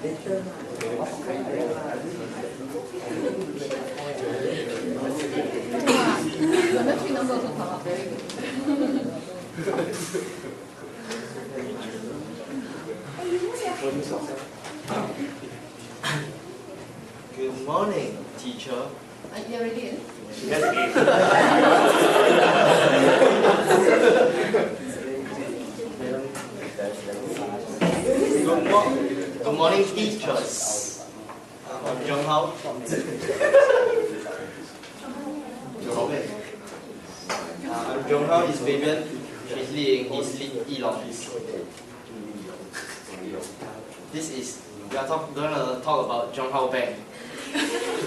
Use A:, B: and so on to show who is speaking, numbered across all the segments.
A: Good morning, teacher.
B: You already in?
A: Good morning, teachers. I'm Jung Hao. I'm Jung Hao. Is Fabian. She's Li Ying. He's Yi Long. This is we are gonna talk about Jung Hao Bank.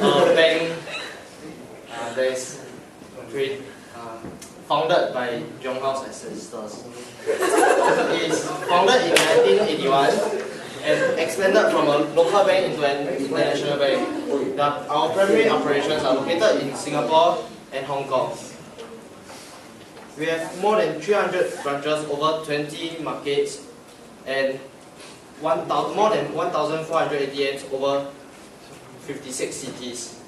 A: A bank that is founded by Jung Hao's ancestors. It is founded in 1981 and expanded from a local bank into an international bank. Our primary operations are located in Singapore and Hong Kong. We have more than 300 branches, over 20 markets, and more than 1,400 ATMs over 56 cities.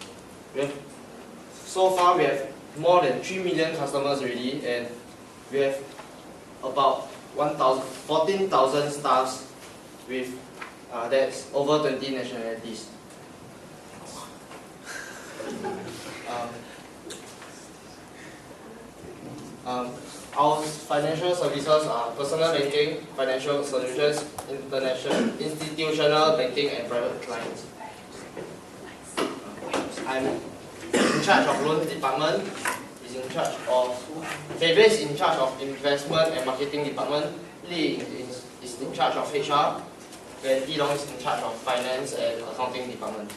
A: So far, we have more than 3 million customers already, and we have about 14,000 staffs with that's over 20 nationalities. Our financial services are personal banking, financial solutions, institutional banking, and private clients. I'm in charge of loan department. Fabian is in charge of investment and marketing department. Li is in charge of HR. And Yi Long is in charge of finance and accounting department.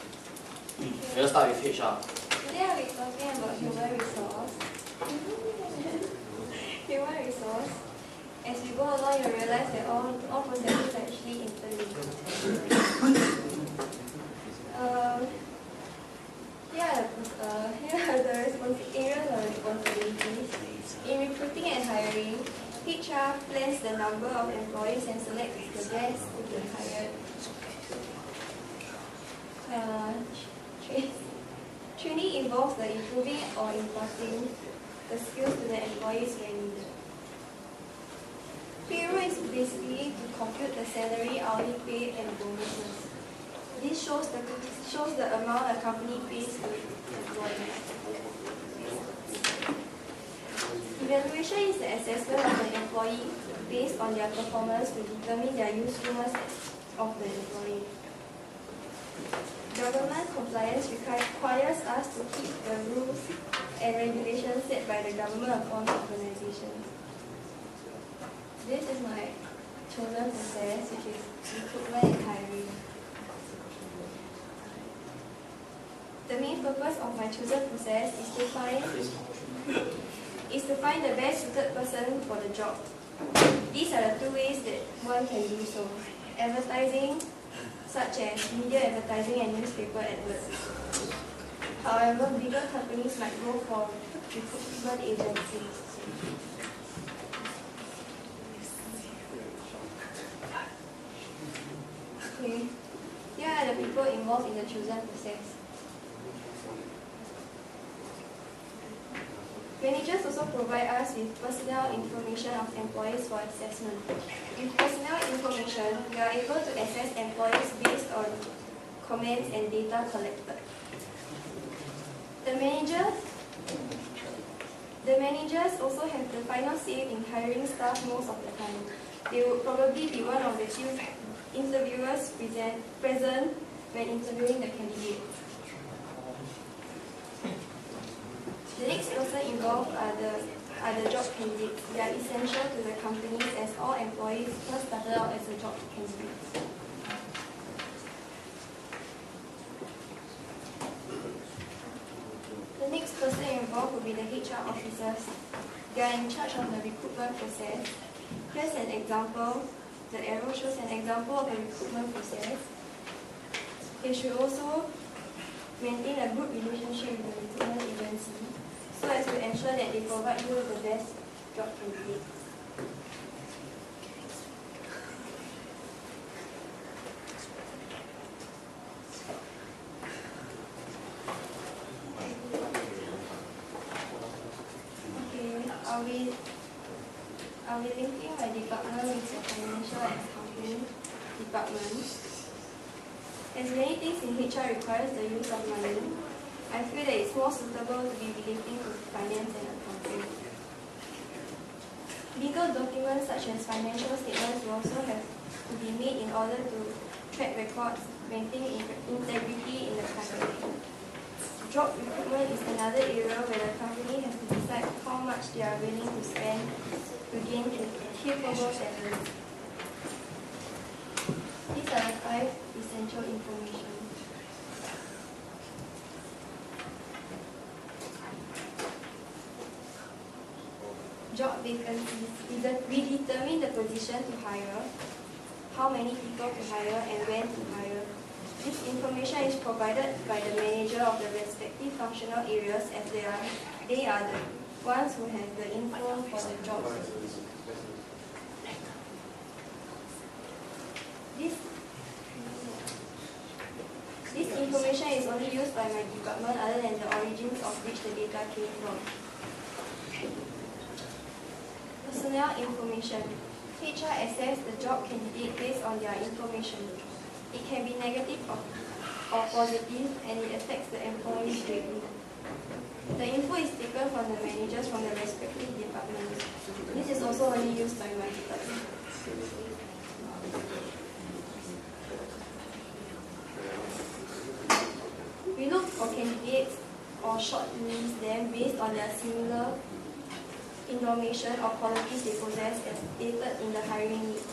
A: We'll start with HR.
C: Today I'll be talking about human resource. Human resource. As you go along, you realize that all processes are actually interlinked. Here are the areas of responsibilities. In recruiting and hiring, HR plans the number of employees and selects the best to be hired. Training involves the improving or imparting the skills to the employees when needed. Payroll is basically to compute the salary, hourly pay, and bonuses. This shows the amount a company pays to employees. Evaluation is the assessment of the employee based on their performance to determine their usefulness of the employee. Government compliance requires us to keep the rules and regulations set by the government-appointed organizations. This is my chosen process, which is recruitment and hiring. The main purpose of my chosen process is to find the best suited person for the job. These are the two ways that one can do so. Advertising, such as media advertising and newspaper adverts. However, bigger companies might go for recruitment agencies. Okay. Here are the people involved in the chosen process. Managers also provide us with personnel information of employees for assessment. With personnel information, we are able to assess employees based on comments and data collected. The managers also have the final say in hiring staff most of the time. They would probably be one of the few interviewers present when interviewing the candidate. The next person involved are the job candidates. They are essential to the companies as all employees first started out as a job candidate. The next person involved will be the HR officers. They are in charge of the recruitment process. Here's an example. The arrow shows an example of the recruitment process. They should also maintain a good relationship with the recruitment agency, so as to ensure that they provide you with the best job candidates. I'll be linking my department with the financial and accounting department. As many things in HR requires the use of money, I feel that it's more suitable to be linking with finance and accounting. Legal documents such as financial statements will also have to be made in order to track records, maintain integrity in the company. Job recruitment is another area where the company has to decide how much they are willing to spend to gain capable talent. These are the 5 essential information. Job vacancies. We determine the position to hire, how many people to hire, and when to hire. This information is provided by the manager of the respective functional areas, as they are the ones who have the info for the job. This information is only used by my department other than the origins of which the data came from. Personnel information. HR assess the job candidate based on their information. It can be negative or positive, and it affects the employee's rating. The info is taken from the managers from the respective departments. This is also only used by my department. We look for candidates or shortlist them based on their similar information or qualities they possess as stated in the hiring need.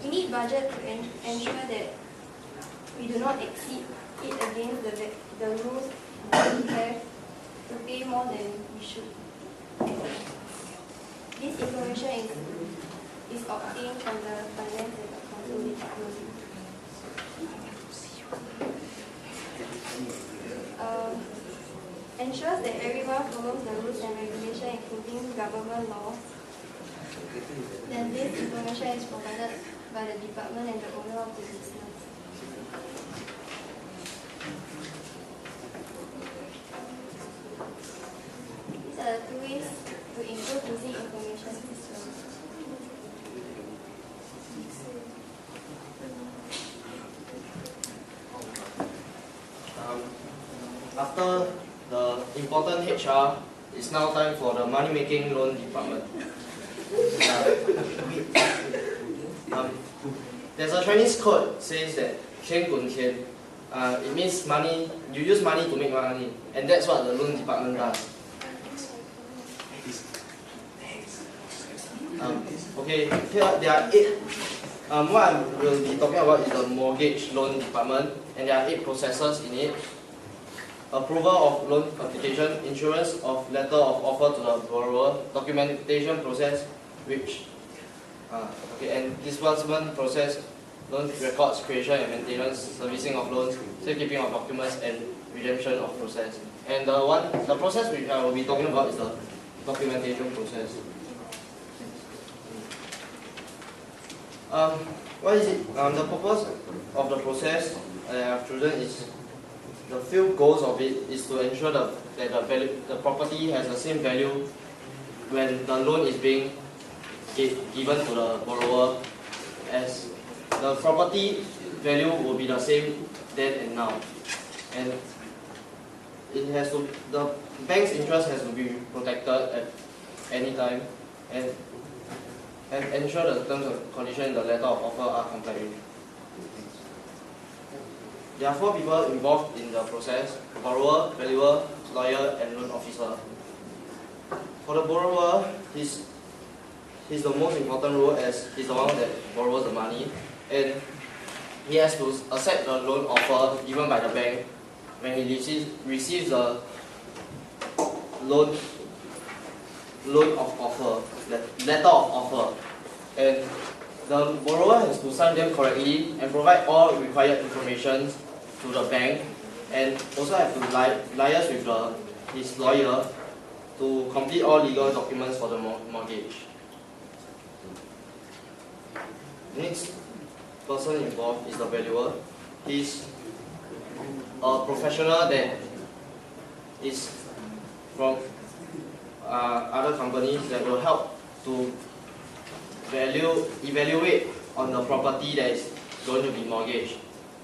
C: We need budget to ensure that we do not exceed it against the rules that we have to pay more than we should. This information is obtained from the finance and accounting department. Ensures that everyone follows the rules and regulations, including government laws. Then this information is provided by the department and the owner of the business. These are the 2 ways to improve using information systems.
A: After the important HR, it's now time for the money-making loan department. There's a Chinese quote says that 钱滚钱. It means money. You use money to make money, and that's what the loan department does. Okay, here there are 8. What I will be talking about is the mortgage loan department, and there are 8 processes in it. Approval of loan application, insurance of letter of offer to the borrower, documentation process, and disbursement process, loan records creation and maintenance, servicing of loans, safekeeping of documents, and redemption of process. And the process which I will be talking about is the documentation process. What is it? The purpose of the process I have chosen is, the few goals of it is to ensure that the property has the same value when the loan is being given to the borrower, as the property value will be the same then and now, and the bank's interest has to be protected at any time, and ensure the terms and conditions in the letter of offer are complied with. There are 4 people involved in the process: borrower, valuer, lawyer, and loan officer. For the borrower, he's the most important role, as he's the one that borrows the money, and he has to accept the loan offer given by the bank when he receives the loan of offer, letter of offer, and the borrower has to sign them correctly and provide all required information to the bank, and also have to liaise with his lawyer to complete all legal documents for the mortgage. The next person involved is the valuer. He's a professional that is from other companies that will help to evaluate on the property that is going to be mortgaged.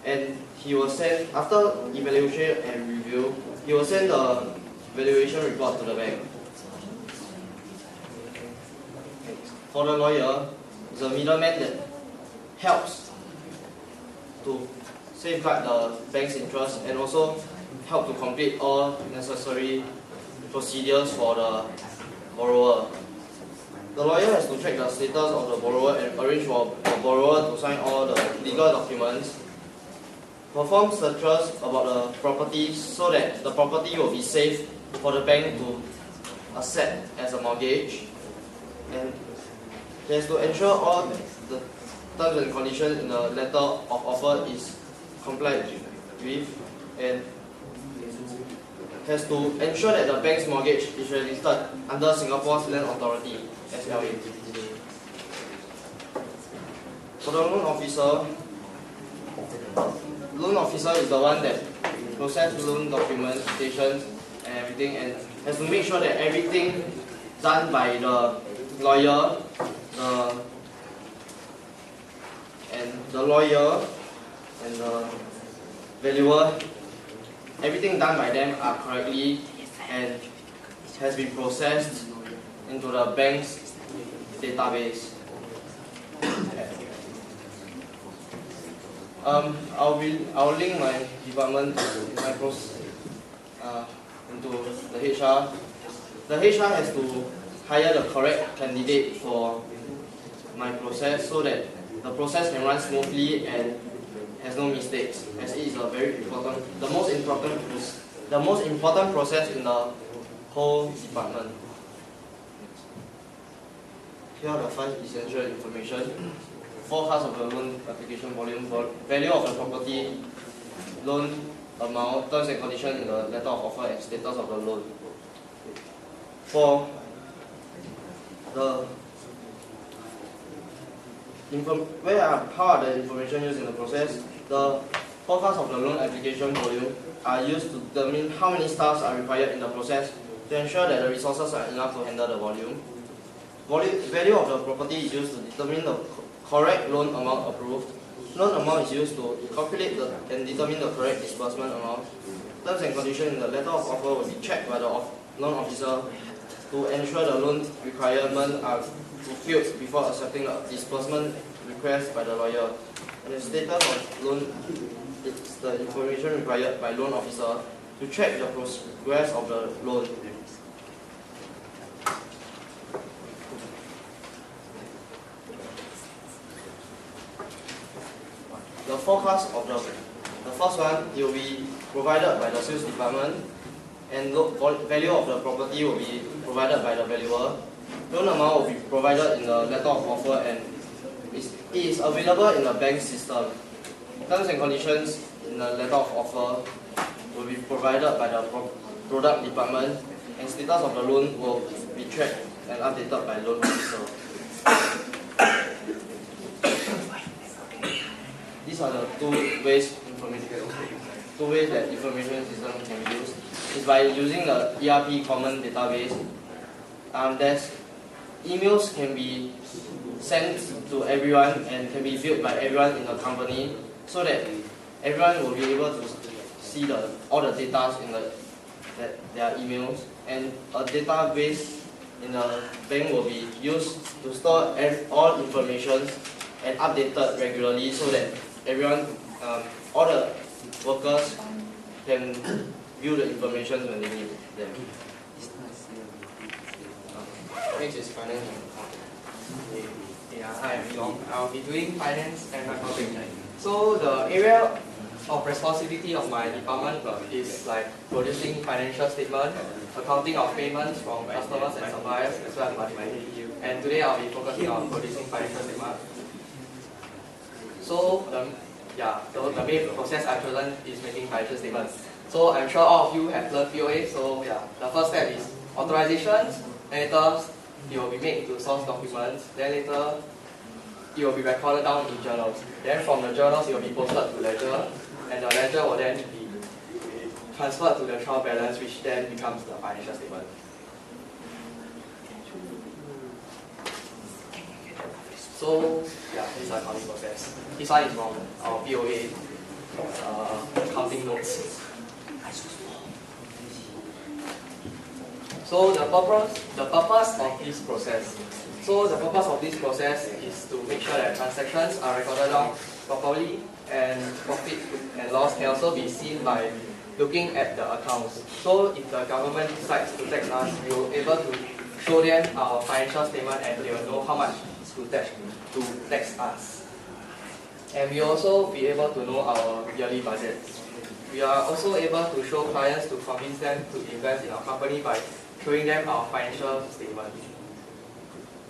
A: And he will send, after evaluation and review, he will send the valuation report to the bank. For the lawyer, is a middleman that helps to safeguard the bank's interest and also help to complete all necessary procedures for the borrower. The lawyer has to check the status of the borrower and arrange for the borrower to sign all the legal documents, perform searches about the property so that the property will be safe for the bank to accept as a mortgage, and he has to ensure all the terms and conditions in the letter of offer is complied with, and has to ensure that the bank's mortgage is registered under Singapore's Land Authority, SLA. For the loan officer is the one that processes loan documentation and everything, and has to make sure that everything done by the lawyer, and the valuer, everything done by them are correctly and has been processed into the bank's database. I'll link my department into the HR. The HR has to hire the correct candidate for my process so that the process can run smoothly and has no mistakes, as it is a very important, the most important process in the whole department. Here are the 5 essential information: forecast of the loan application volume, value of the property, loan amount, terms and conditions in the letter of offer, and status of the loan. For the how are the information used in the process? The forecast of the loan application volume are used to determine how many staffs are required in the process to ensure that the resources are enough to handle the volume. Value of the property is used to determine the correct loan amount approved. Loan amount is used to calculate and determine the correct disbursement amount. Terms and conditions in the letter of offer will be checked by the loan officer to ensure the loan requirements are fulfilled before accepting the disbursement request by the lawyer. And the status of loan is the information required by loan officer to check the progress of the loan. The forecast of the first one will be provided by the sales department, and value of the property will be provided by the valuer. Loan amount will be provided in the letter of offer, and it is available in the bank system. Terms and conditions in the letter of offer will be provided by the product department, and status of the loan will be tracked and updated by loan officer. These are the two ways that information system can be used. Is by using the ERP common database. There's emails can be sent to everyone and can be viewed by everyone in the company, so that everyone will be able to see all the data in their emails, and a database in the bank will be used to store all information and updated regularly, so that everyone, all the workers can view the information when they need them. Next is finance and accounting.
B: Yeah, hi, I'm Long. I'll be doing finance and accounting. So the area of responsibility of my department is like producing financial statements, accounting of payments from customers and suppliers, as well as money. And today I'll be focusing on producing financial statements. So the main process I've chosen is making financial statements. So I'm sure all of you have learned POA. So yeah, the first step is authorizations. Then later it will be made into source documents. Then later it will be recorded down in journals. Then from the journals it will be posted to ledger, and the ledger will then be transferred to the trial balance, which then becomes the financial statement. So yeah, this is the accounting process. This one is from our BOA accounting notes. So the purpose of this process. So the purpose of this process is to make sure that transactions are recorded down properly, and profit and loss can also be seen by looking at the accounts. So if the government decides to tax us, we will be able to show them our financial statement and they will know how much to tax us. And we will also be able to know our yearly budget. We are also able to show clients to convince them to invest in our company by showing them our financial statement.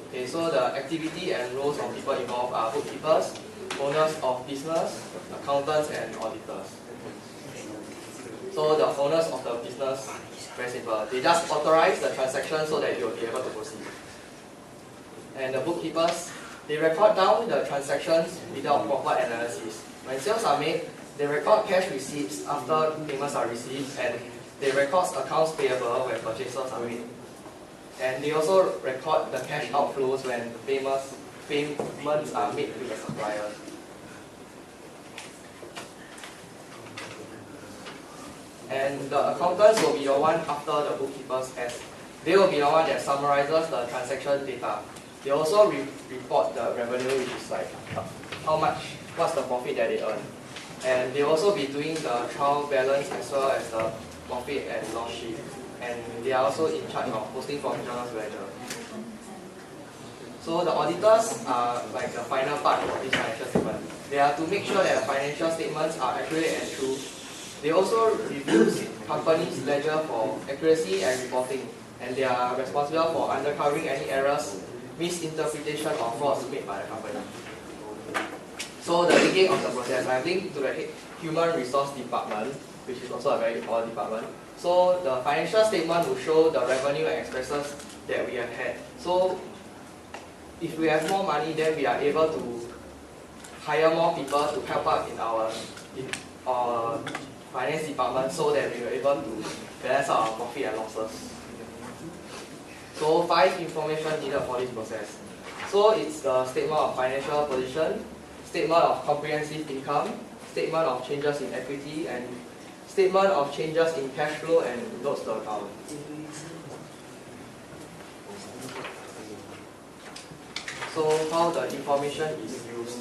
B: Okay, so the activity and roles of people involved are bookkeepers, owners of business, accountants, and auditors. So the owners of the business, very simple, they just authorize the transaction so that you will be able to proceed. And the bookkeepers, they record down the transactions without proper analysis. When sales are made, they record cash receipts after payments are received, and they record accounts payable when purchases are made. And they also record the cash outflows when payments are made to the supplier. And the accountants will be the one after the bookkeepers, as they will be the one that summarizes the transaction data. They also report the revenue, which is like what's the profit that they earn. And they will also be doing the trial balance as well as the profit and loss sheet. And they are also in charge of posting for journal ledger. So the auditors are like the final part of this financial statement. They are to make sure that the financial statements are accurate and true. They also review companies' ledger for accuracy and reporting, and they are responsible for uncovering any errors, misinterpretation, or frauds made by the company. So the beginning of the process, I linked to the Human Resource Department, which is also a very important department. So the financial statement will show the revenue and expenses that we have had. So if we have more money, then we are able to hire more people to help out in our finance department so that we are able to balance out our profit and losses. So 5 information needed for this process. So it's the statement of financial position, statement of comprehensive income, statement of changes in equity, and statement of changes in cash flow and notes to account. So how the information is used.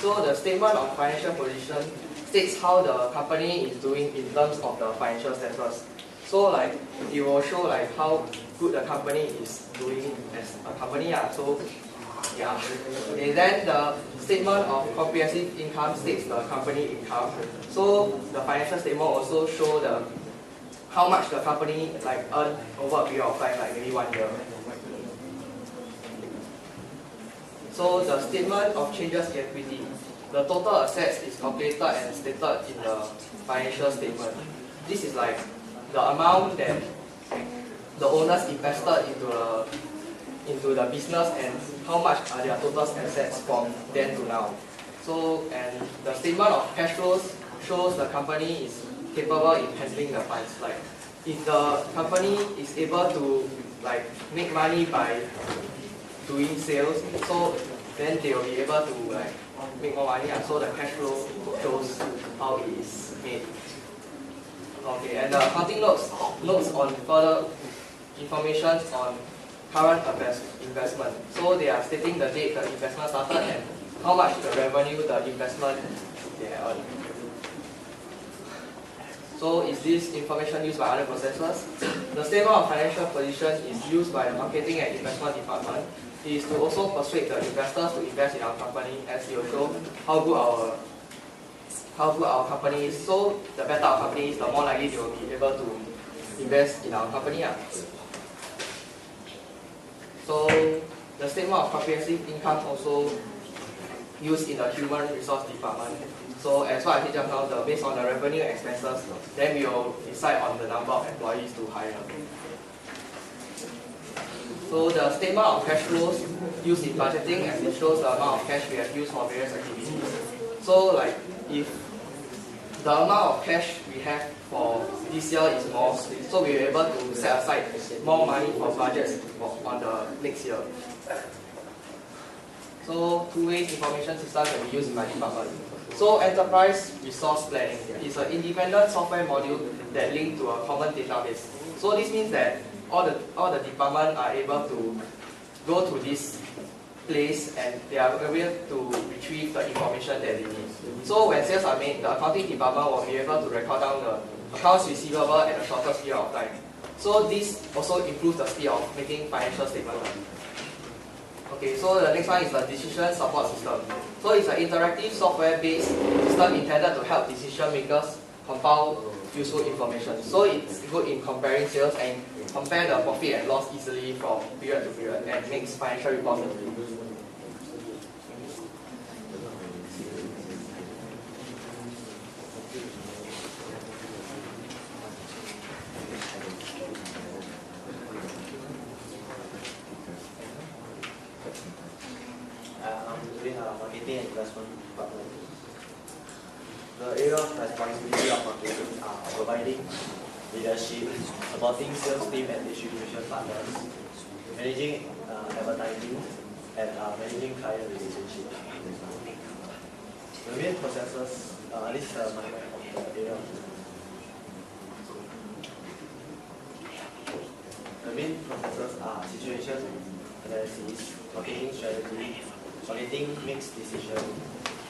B: So the statement of financial position states how the company is doing in terms of the financial status. So like it will show like how good the company is doing as a company. So yeah. And then the statement of comprehensive income states the company income. So the financial statement also show how much the company like earn over a period of time, like maybe 1 year. So the statement of changes in equity. The total assets is calculated and stated in the financial statement. This is like the amount that the owners invested into the business and how much are their total assets from then to now. So, and the statement of cash flows shows the company is capable in handling the funds. Like if the company is able to like make money by doing sales, so then they will be able to like make more money. So the cash flow shows how it is made. Okay, and the accounting notes on further information on current investment. So they are stating the date the investment started and how much the revenue the investment they earned. So is this information used by other processors? The statement of financial position is used by the marketing and investment department. It is to also persuade the investors to invest in our company, as it will show how good our company is. So the better our company is, the more likely they will be able to invest in our company. So the statement of comprehensive income also used in the human resource department. So as what I said just now, based on the revenue and expenses, then we will decide on the number of employees to hire. So the statement of cash flows used in budgeting, as it shows the amount of cash we have used for various activities. So like if the amount of cash we have for this year is more, so we were able to set aside more money for budgets on the next year. So two-way information system can be used in my department. So enterprise resource planning is an independent software module that links to a common database. So this means that all the departments are able to go to this place and they are able to retrieve the information that they need. So when sales are made, the accounting department will be able to record down the accounts receivable at a shorter period of time. So this also improves the speed of making financial statements. Okay, so the next one is the decision support system. So it's an interactive software-based system intended to help decision makers compile useful information. So it's good in comparing sales and compare the profit and loss easily from period to period and makes financial reporting.
A: I'm doing marketing and investment department. The area of responsibility of marketing are providing leadership, supporting sales team and distribution partners, managing advertising, and managing client relationship. The main processes, this is my mind of the area. The main processes are situation analysis, marketing strategy, marketing mix decision,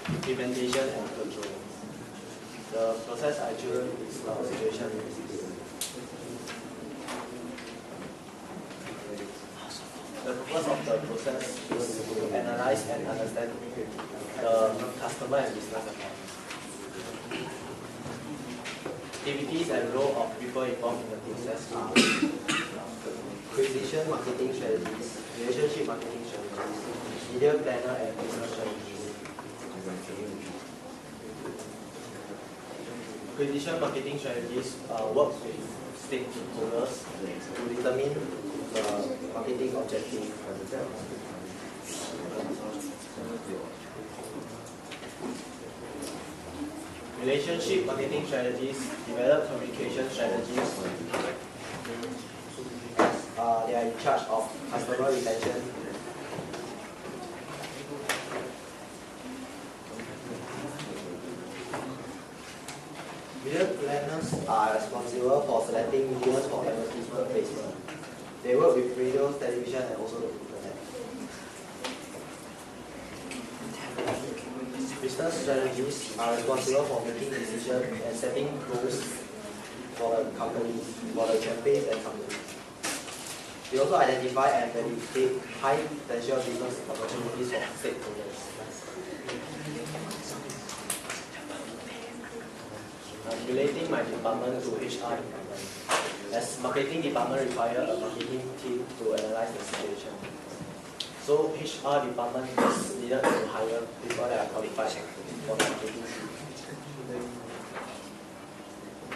A: implementation, and control. The process I choose is situation analysis. The purpose of the process is to analyze and understand the customer and business account. Activities and role of people involved in the process are acquisition marketing strategies, relationship marketing strategies, media planner and business strategies. Acquisition marketing strategies work with stakeholders to determine the marketing objective. Relationship marketing strategies develop communication strategies. They are in charge of customer retention. Media planners are responsible for selecting media for advertisement placement. They work with radio, television, and also the internet. Business strategies are responsible for making decisions and setting goals for the companies, for the campaigns and companies. They also identify and validate high potential business opportunities for stakeholders. I'm relating my department to HR department. As marketing department require a marketing team to analyze the situation. So HR department is needed to hire people that are qualified for the marketing team.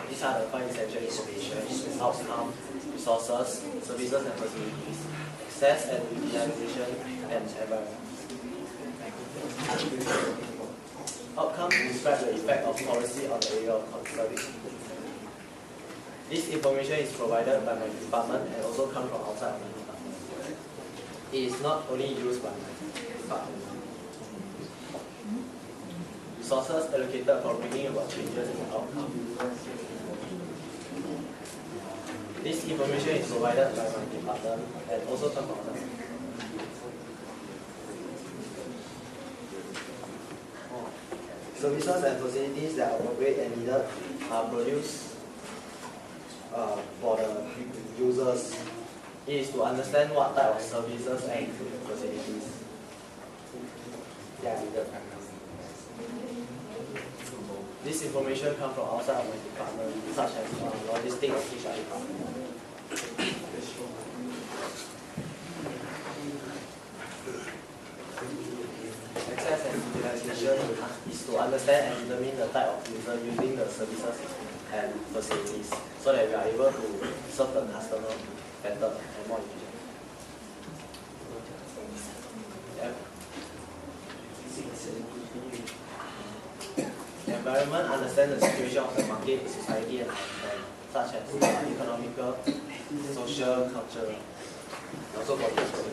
A: These are the 5 essential information: outcome, resources, services and facilities, access and utilization, and environment. Outcome describe the effect of policy on the area of concern. This information is provided by my department and also comes from outside of my department. It is not only used by my department. Resources allocated for bringing about changes in outcome. This information is provided by my department and also comes from outside. Services and facilities that are appropriate and needed are produced for the users. It is to understand what type of services and facilities they are needed. This information comes from outside of my department, such as logistics, HR department. Access and utilization is to understand and determine the type of user using the services and facilities, so that we are able to serve the customer better and more efficient. environment understands the situation of the market, society, and environment, such as economical, social, cultural, and also political.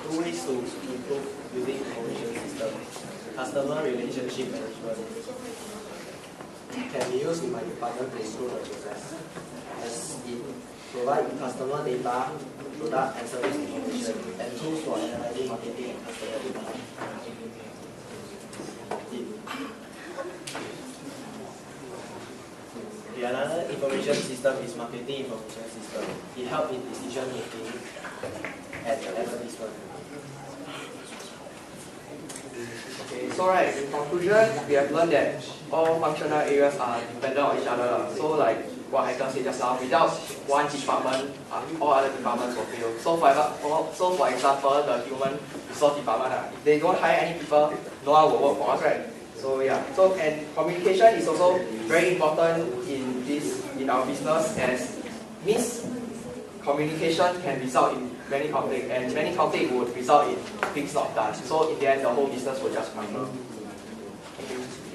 A: Two ways to improve building information system. Customer relationship management can be used in my department to improve the process, as it provides customer data, product and service information, and tools for analyzing marketing and customer demand. Another information system is marketing information system. It helps in decision making and advertisement.
B: Okay, so right, in conclusion, we have learned that all functional areas are dependent on each other. So like what Hector said just now, without one department, all other departments will fail. So for example, the human resource department, if they don't hire any people, no one will work for us, right? So yeah, and communication is also very important in our business, as miscommunication can result in many conflicts, and many conflicts would result in things not done. So in the end, the whole business will just crumble. Thank you.